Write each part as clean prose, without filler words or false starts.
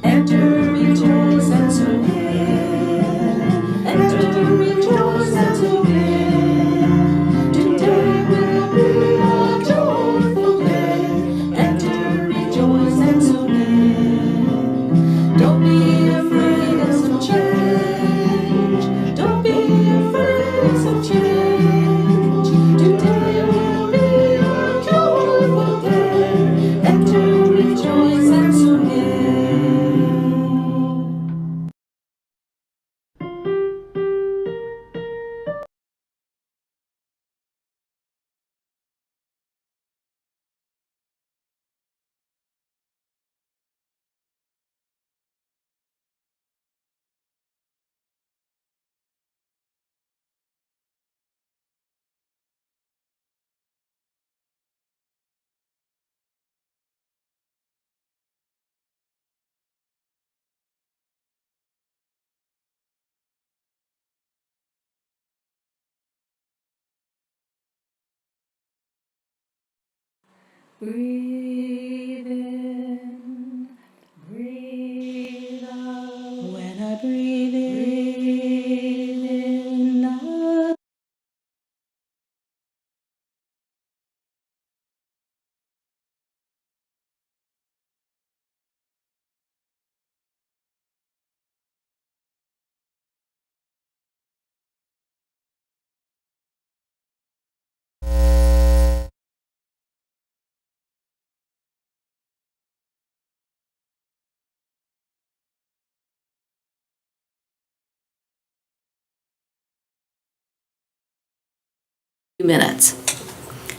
Enter, rejoice, and so in. Enter, rejoice, and so in. Today will be a joyful day. Enter, rejoice, and so in. Don't be afraid of some change. Don't be afraid of some change. Today will be a joyful day. Enter, rejoice, and so in. Breathe in, breathe out. When I breathe in, out. Minutes.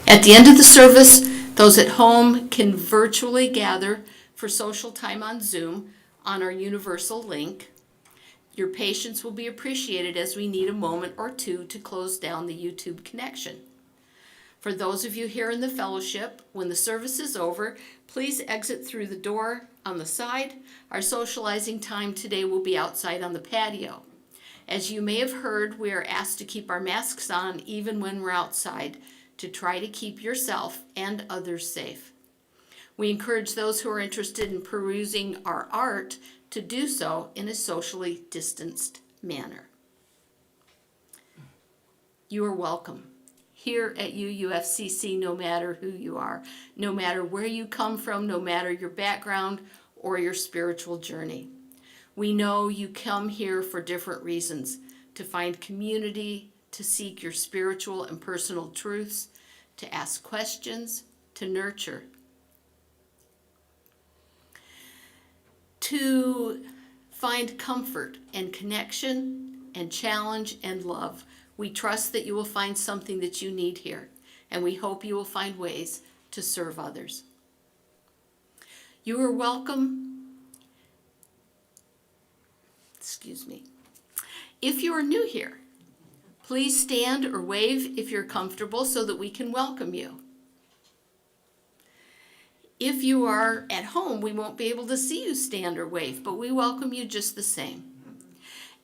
At the end of the service, those at home can virtually gather for social time on Zoom on our universal link. Your patience will be appreciated as we need a moment or two to close down the YouTube connection. For those of you here in the fellowship, when the service is over, please exit through the door on the side. Our socializing time today will be outside on the patio. As you may have heard, we are asked to keep our masks on even when we're outside to try to keep yourself and others safe. We encourage those who are interested in perusing our art to do so in a socially distanced manner. You are welcome here at Uufcc, no matter who you are, no matter where you come from, no matter your background or your spiritual journey. We know you come here for different reasons, to find community, to seek your spiritual and personal truths, to ask questions, to nurture, to find comfort and connection and challenge and love. We trust that you will find something that you need here, and we hope you will find ways to serve others. You are welcome. If you are new here, please stand or wave if you're comfortable so that we can welcome you. If you are at home, we won't be able to see you stand or wave, but we welcome you just the same.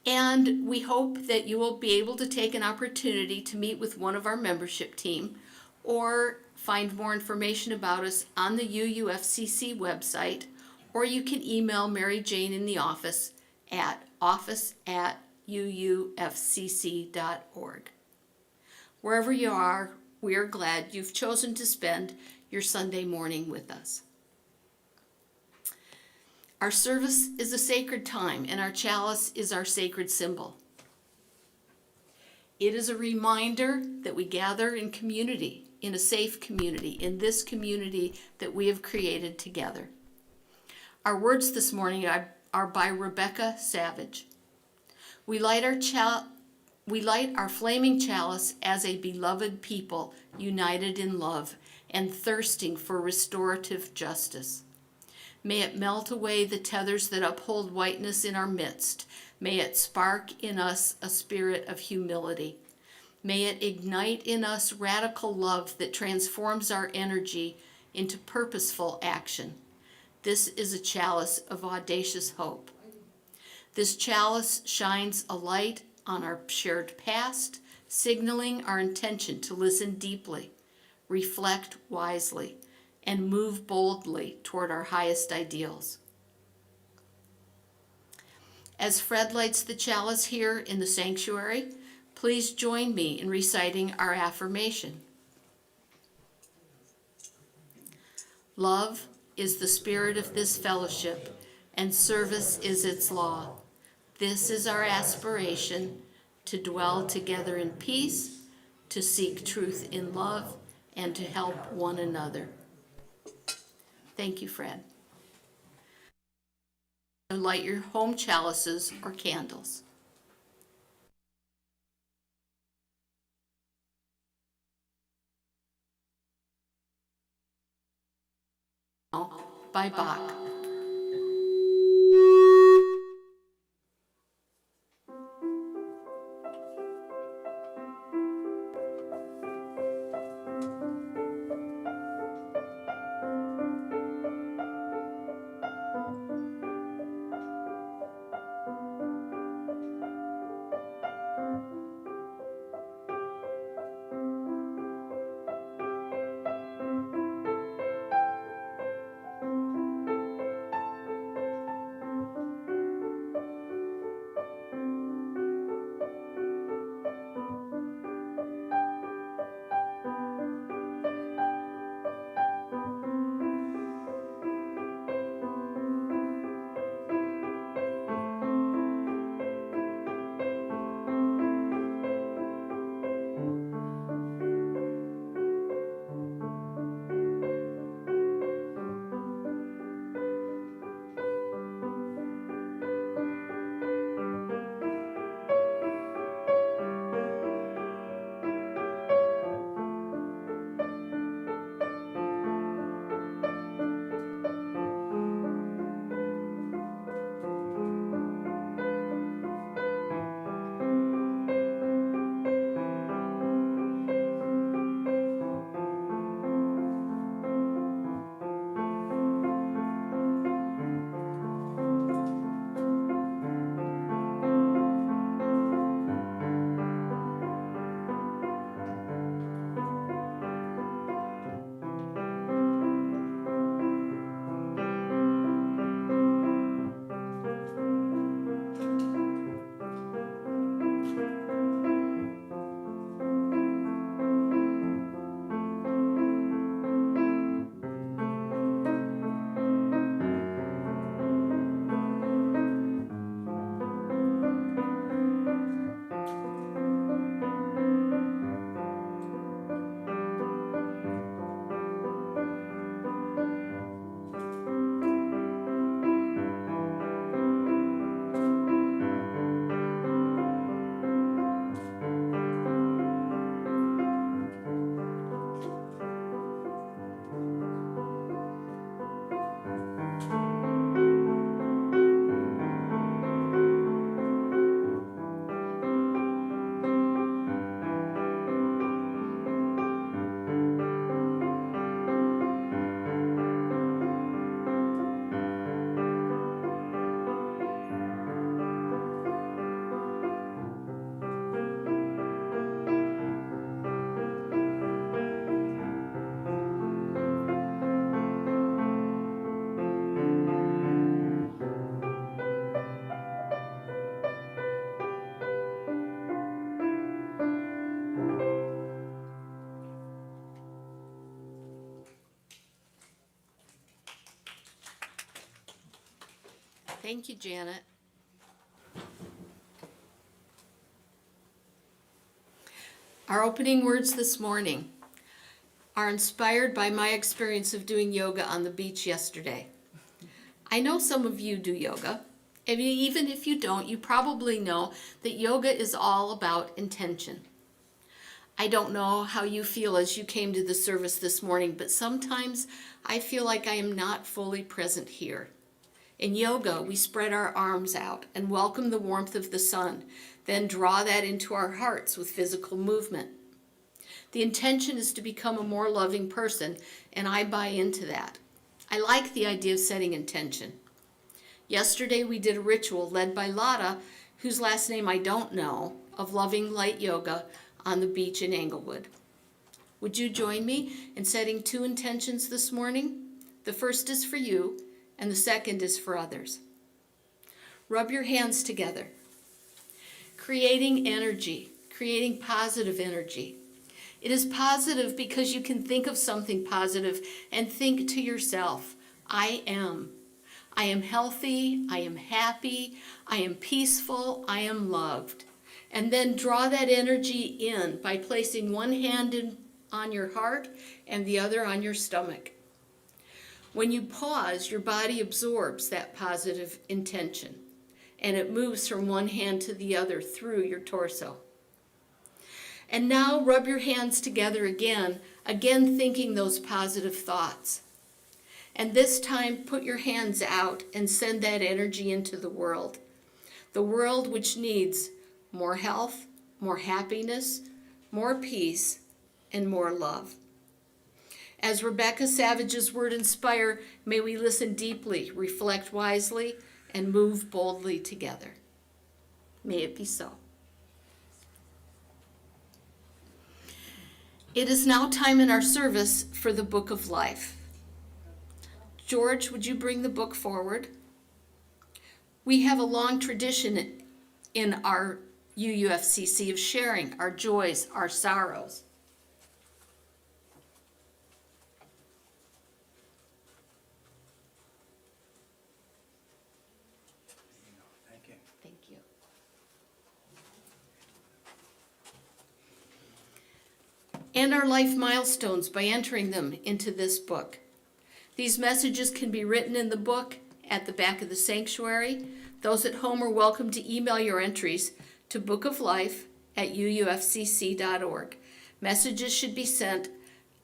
And we hope that you will be able to take an opportunity to meet with one of our membership team or find more information about us on the Uufcc website, or you can email Mary Jane in the office at office@uufcc.org. Wherever you are, we are glad you've chosen to spend your Sunday morning with us. Our service is a sacred time, and our chalice is our sacred symbol. It is a reminder that we gather in community, in a safe community, in this community that we have created together. Our words this morning are by Rebecca Savage. We light our flaming chalice as a beloved people united in love and thirsting for restorative justice. May it melt away the tethers that uphold whiteness in our midst. May it spark in us a spirit of humility. May it ignite in us radical love that transforms our energy into purposeful action. This is a chalice of audacious hope. This chalice shines a light on our shared past, signaling our intention to listen deeply, reflect wisely, and move boldly toward our highest ideals. As Fred lights the chalice here in the sanctuary, please join me in reciting our affirmation. Love is the spirit of this fellowship, and service is its law. This is our aspiration, to dwell together in peace, to seek truth in love, and to help one another. Thank you, Fred. Light your home chalices or candles. By Bach. Thank you, Janet. Our opening words this morning are inspired by my experience of doing yoga on the beach yesterday. I know some of you do yoga, and even if you don't, you probably know that yoga is all about intention. I don't know how you feel as you came to the service this morning, but sometimes I feel like I am not fully present here. In yoga, we spread our arms out and welcome the warmth of the sun, then draw that into our hearts with physical movement. The intention is to become a more loving person, and I buy into that. I like the idea of setting intention. Yesterday we did a ritual led by Lada, whose last name I don't know, of loving light yoga on the beach in Englewood. Would you join me in setting 2 intentions this morning? The first is for you, and the second is for others. Rub your hands together. Creating energy, creating positive energy. It is positive because you can think of something positive and think to yourself, I am. I am healthy, I am happy, I am peaceful, I am loved. And then draw that energy in by placing one hand on your heart and the other on your stomach. When you pause, your body absorbs that positive intention, and it moves from one hand to the other through your torso. And now rub your hands together again thinking those positive thoughts. And this time, put your hands out and send that energy into the world which needs more health, more happiness, more peace, and more love. As Rebecca Savage's word inspire, may we listen deeply, reflect wisely, and move boldly together. May it be so. It is now time in our service for the Book of Life. George, would you bring the book forward? We have a long tradition in our Uufcc of sharing our joys, our sorrows. Thank you. And our life milestones by entering them into this book. These messages can be written in the book at the back of the sanctuary. Those at home are welcome to email your entries to bookoflife@uufcc.org. Messages should be sent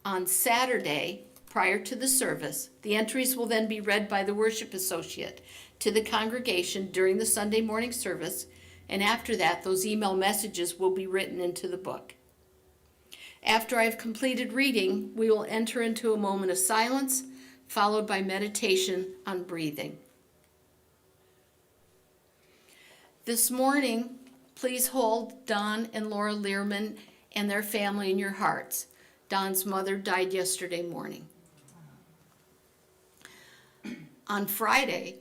on Saturday prior to the service. The entries will then be read by the worship associate to the congregation during the Sunday morning service, and after that, those email messages will be written into the book. After I've completed reading, we will enter into a moment of silence, followed by meditation on breathing. This morning, please hold Don and Laura Learman and their family in your hearts. Don's mother died yesterday morning. On Friday,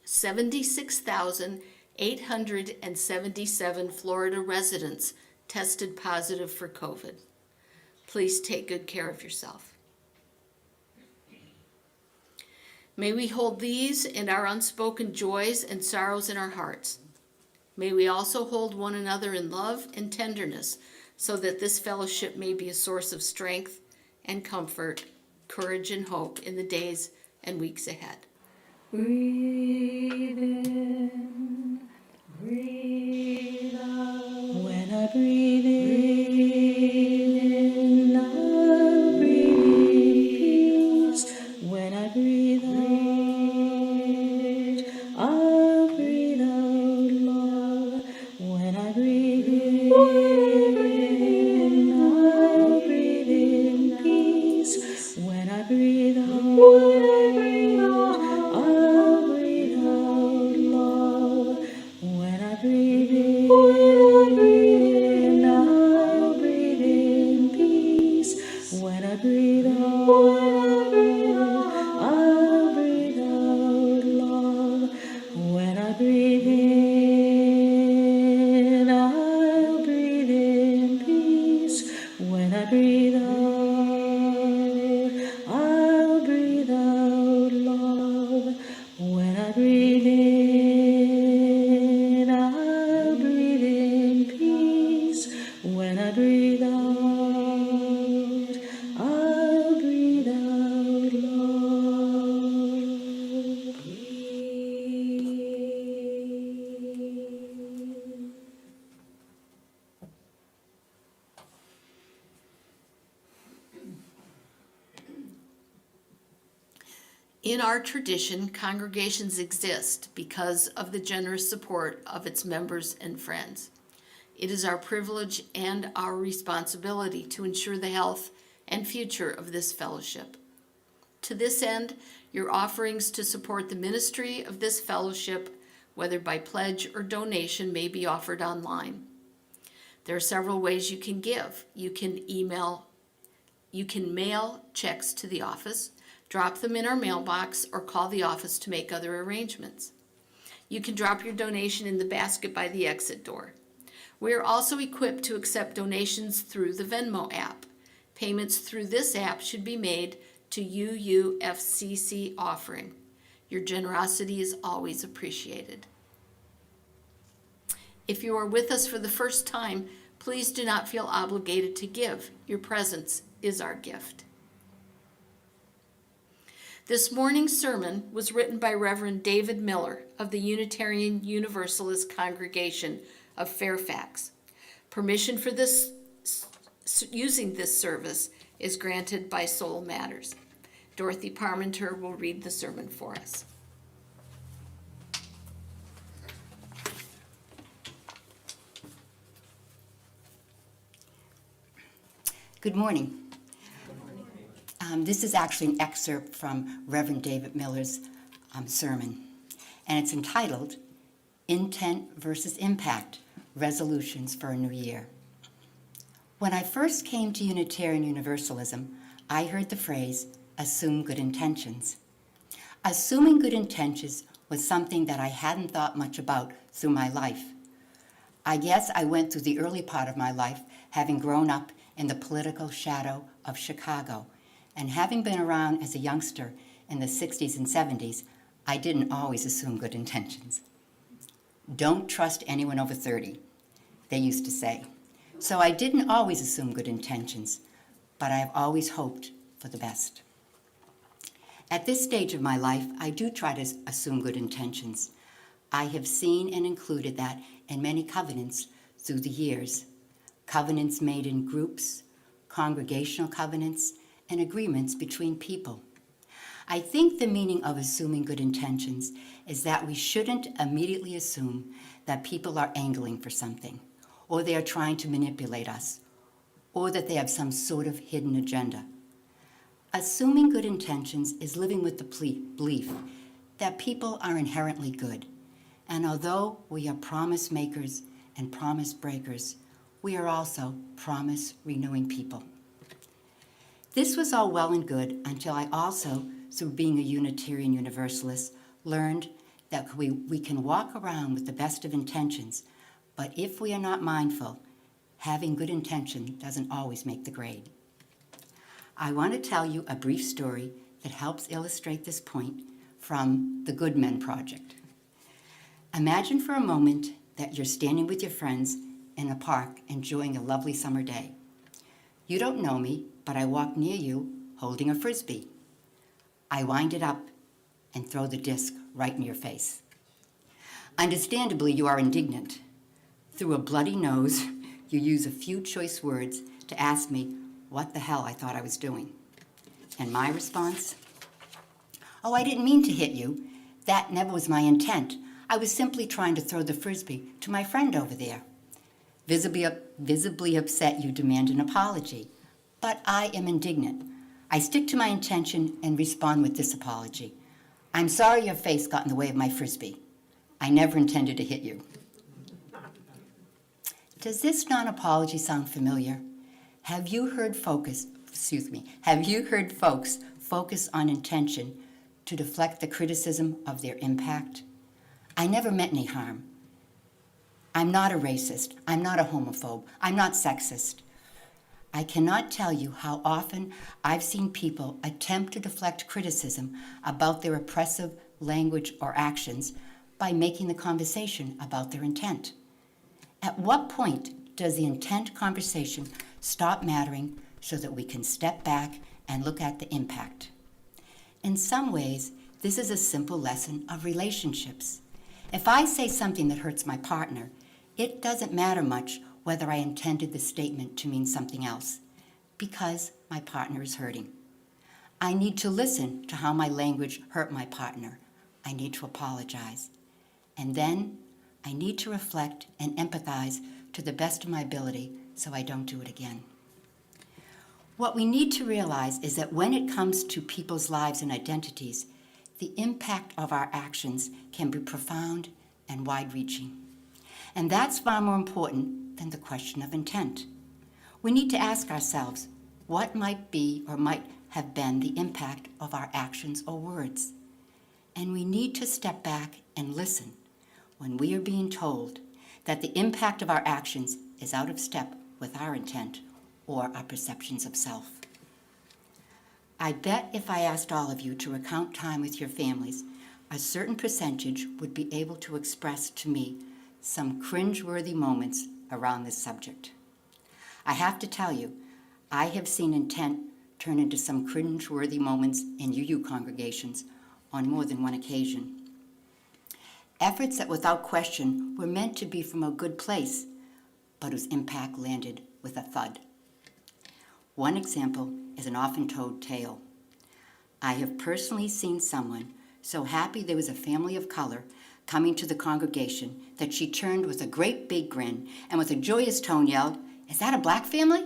76,877 Florida residents tested positive for COVID. Please take good care of yourself. May we hold these and our unspoken joys and sorrows in our hearts. May we also hold one another in love and tenderness so that this fellowship may be a source of strength and comfort, courage and hope in the days and weeks ahead. Breathe in, breathe out. When I breathe in, I'll breathe peace. When I breathe out, I'll breathe out love. When I breathe in, I'll breathe in peace. When I breathe out, I'll breathe out love. When I breathe in, I'll breathe in peace. When I breathe out, I'll breathe out love. When I breathe in, I'll breathe in peace. When I breathe out, I'll breathe out love. When I breathe in, I'll breathe in peace. When I breathe out, I'll breathe out love. Breathe. In our tradition, congregations exist because of the generous support of its members and friends. It is our privilege and our responsibility to ensure the health and future of this fellowship. To this end, your offerings to support the ministry of this fellowship, whether by pledge or donation, may be offered online. There are several ways you can give. You can email You can mail checks to the office, drop them in our mailbox, or call the office to make other arrangements. You can drop your donation in the basket by the exit door. We are also equipped to accept donations through the Venmo app. Payments through this app should be made to Uufcc offering. Your generosity is always appreciated. If you are with us for the first time, please do not feel obligated to give. Your presence is our gift. This morning's sermon was written by Reverend David Miller of the Unitarian Universalist Congregation of Fairfax. Permission for using this service is granted by Soul Matters. Dorothy Parmenter will read the sermon for us. Good morning. This is actually an excerpt from Reverend David Miller's sermon, and it's entitled Intent versus Impact, Resolutions for a New Year. When I first came to Unitarian Universalism, I heard the phrase, assume good intentions. Assuming good intentions was something that I hadn't thought much about through my life. I guess I went through the early part of my life having grown up in the political shadow of Chicago, and having been around as a youngster in the 60s and 70s, I didn't always assume good intentions. Don't trust anyone over 30, they used to say. So I didn't always assume good intentions, but I have always hoped for the best. At this stage of my life, I do try to assume good intentions. I have seen and included that in many covenants through the years. Covenants made in groups, congregational covenants, and agreements between people. I think the meaning of assuming good intentions is that we shouldn't immediately assume that people are angling for something, or they are trying to manipulate us, or that they have some sort of hidden agenda. Assuming good intentions is living with the belief that people are inherently good, and although we are promise makers and promise breakers, we are also promise renewing people. This was all well and good until I also, through being a Unitarian Universalist, learned that we can walk around with the best of intentions, but if we are not mindful, having good intention doesn't always make the grade. I want to tell you a brief story that helps illustrate this point from the Good Men Project. Imagine for a moment that you're standing with your friends in a park enjoying a lovely summer day. You don't know me, but I walk near you holding a Frisbee. I wind it up and throw the disc right in your face. Understandably, you are indignant. Through a bloody nose, you use a few choice words to ask me what the hell I thought I was doing. And my response? Oh, I didn't mean to hit you. That never was my intent. I was simply trying to throw the Frisbee to my friend over there. Visibly upset, you demand an apology. But I am indignant. I stick to my intention and respond with this apology. I'm sorry your face got in the way of my Frisbee. I never intended to hit you. Does this non-apology sound familiar? Have you heard folks focus on intention to deflect the criticism of their impact? I never meant any harm. I'm not a racist. I'm not a homophobe. I'm not sexist. I cannot tell you how often I've seen people attempt to deflect criticism about their oppressive language or actions by making the conversation about their intent. At what point does the intent conversation stop mattering so that we can step back and look at the impact? In some ways, this is a simple lesson of relationships. If I say something that hurts my partner, it doesn't matter much whether I intended the statement to mean something else, because my partner is hurting. I need to listen to how my language hurt my partner. I need to apologize. And then I need to reflect and empathize to the best of my ability so I don't do it again. What we need to realize is that when it comes to people's lives and identities, the impact of our actions can be profound and wide-reaching. And that's far more important than the question of intent. We need to ask ourselves, what might be or might have been the impact of our actions or words. And we need to step back and listen when we are being told that the impact of our actions is out of step with our intent or our perceptions of self. I bet if I asked all of you to recount time with your families, a certain percentage would be able to express to me some cringe-worthy moments around this subject. I have to tell you, I have seen intent turn into some cringe-worthy moments in UU congregations on more than one occasion. Efforts that without question were meant to be from a good place, but whose impact landed with a thud. One example is an often told tale. I have personally seen someone so happy there was a family of color coming to the congregation that she turned with a great big grin and with a joyous tone yelled, "Is that a black family?"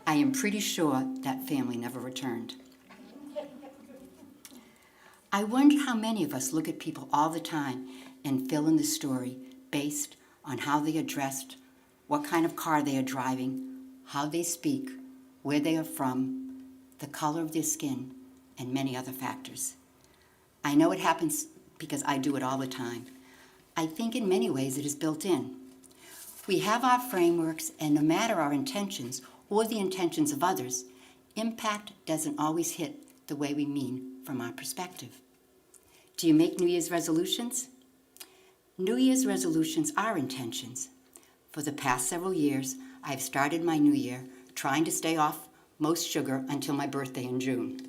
I am pretty sure that family never returned. I wonder how many of us look at people all the time and fill in the story based on how they are dressed, what kind of car they are driving, how they speak, where they are from, the color of their skin, and many other factors. I know it happens because I do it all the time. I think in many ways it is built in. We have our frameworks, and no matter our intentions or the intentions of others, impact doesn't always hit the way we mean from our perspective. Do you make New Year's resolutions? New Year's resolutions are intentions. For the past several years, I've started my new year trying to stay off most sugar until my birthday in June.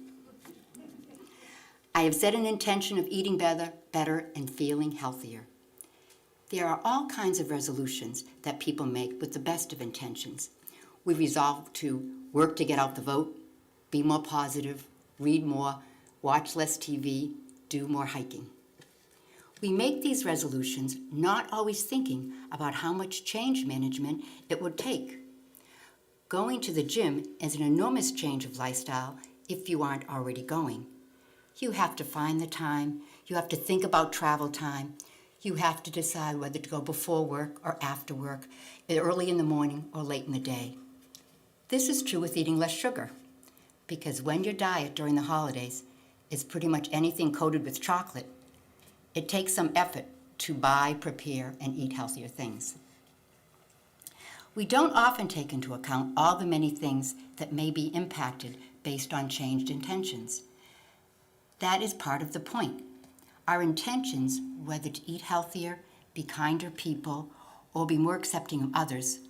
I have set an intention of eating better and feeling healthier. There are all kinds of resolutions that people make with the best of intentions. We resolve to work to get out the vote, be more positive, read more, watch less TV, do more hiking. We make these resolutions not always thinking about how much change management it would take. Going to the gym is an enormous change of lifestyle if you aren't already going. You have to find the time, you have to think about travel time, you have to decide whether to go before work or after work, early in the morning or late in the day. This is true with eating less sugar, because when your diet during the holidays is pretty much anything coated with chocolate, it takes some effort to buy, prepare, and eat healthier things. We don't often take into account all the many things that may be impacted based on changed intentions. That is part of the point. Our intentions, whether to eat healthier, be kinder people, or be more accepting of others,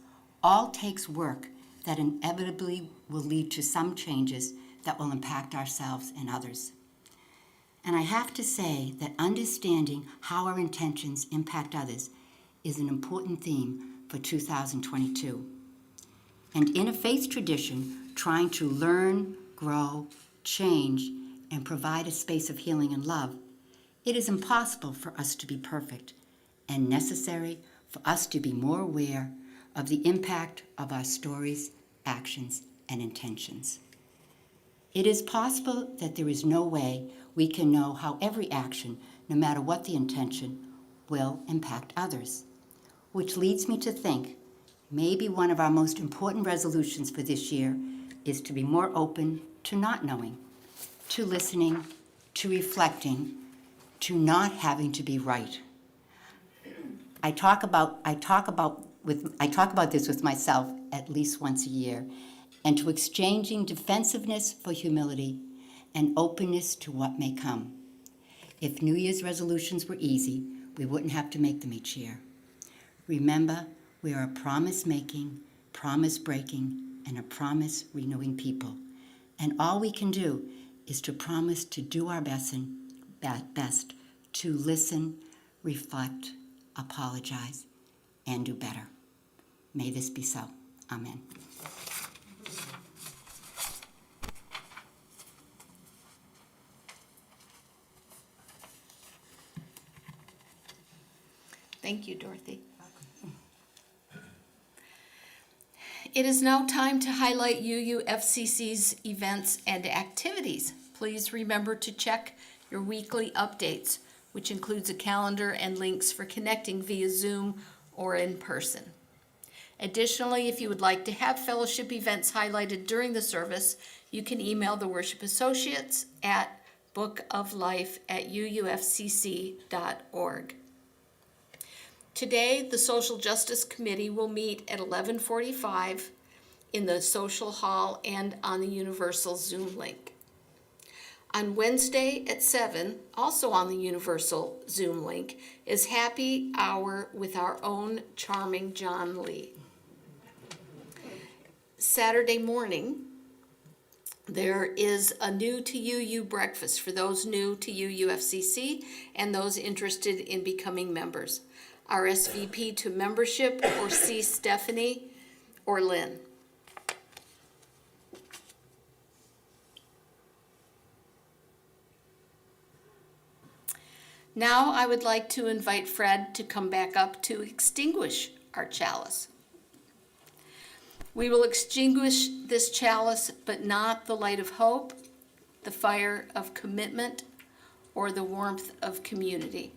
all takes work that inevitably will lead to some changes that will impact ourselves and others. And I have to say that understanding how our intentions impact others is an important theme for 2022. And in a faith tradition, trying to learn, grow, change, and provide a space of healing and love, it is impossible for us to be perfect and necessary for us to be more aware of the impact of our stories, actions, and intentions. It is possible that there is no way we can know how every action, no matter what the intention, will impact others. Which leads me to think maybe one of our most important resolutions for this year is to be more open to not knowing, to listening, to reflecting, to not having to be right. I talk about this with myself at least once a year, and to exchanging defensiveness for humility and openness to what may come. If New Year's resolutions were easy, we wouldn't have to make them each year. Remember, we are a promise-making, promise-breaking, and a promise-renewing people. And all we can do is to promise to do our best to listen, reflect, apologize, and do better. May this be so. Amen. Thank you, Dorothy. It is now time to highlight Uufcc's events and activities. Please remember to check your weekly updates, which includes a calendar and links for connecting via Zoom or in person. Additionally, if you would like to have fellowship events highlighted during the service, you can email the worship associates at bookoflife@uufcc.org. Today, the Social Justice Committee will meet at 11:45 in the social hall and on the Universal Zoom link. On Wednesday at 7, also on the Universal Zoom link, is Happy Hour with our own charming John Lee. Saturday morning, there is a new to UU breakfast for those new to UUFCC and those interested in becoming members. RSVP to membership or see Stephanie or Lynn. Now I would like to invite Fred to come back up to extinguish our chalice. We will extinguish this chalice, but not the light of hope, the fire of commitment, or the warmth of community.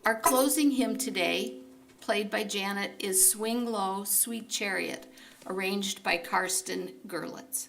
Our closing hymn today, played by Janet, is Swing Low, Sweet Chariot, arranged by Karsten Gerlitz.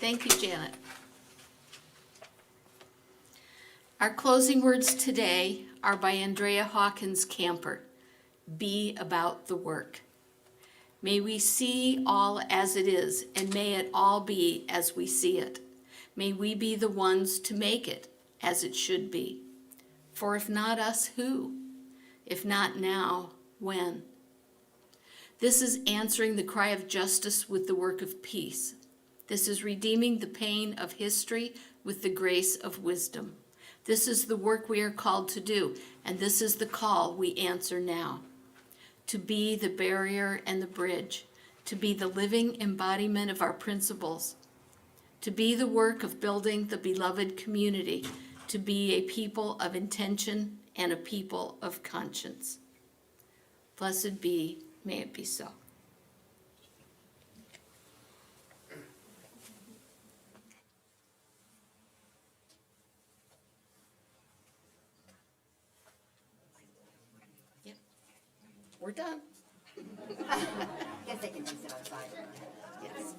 Thank you, Janet. Our closing words today are by Andrea Hawkins Camper. Be about the work. May we see all as it is, and may it all be as we see it. May we be the ones to make it as it should be. For if not us, who? If not now, when? This is answering the cry of justice with the work of peace. This is redeeming the pain of history with the grace of wisdom. This is the work we are called to do, and this is the call we answer now. To be the barrier and the bridge, to be the living embodiment of our principles, to be the work of building the beloved community, to be a people of intention and a people of conscience. Blessed be, may it be so. Yep, we're done. Guess they can just sit outside. Yes.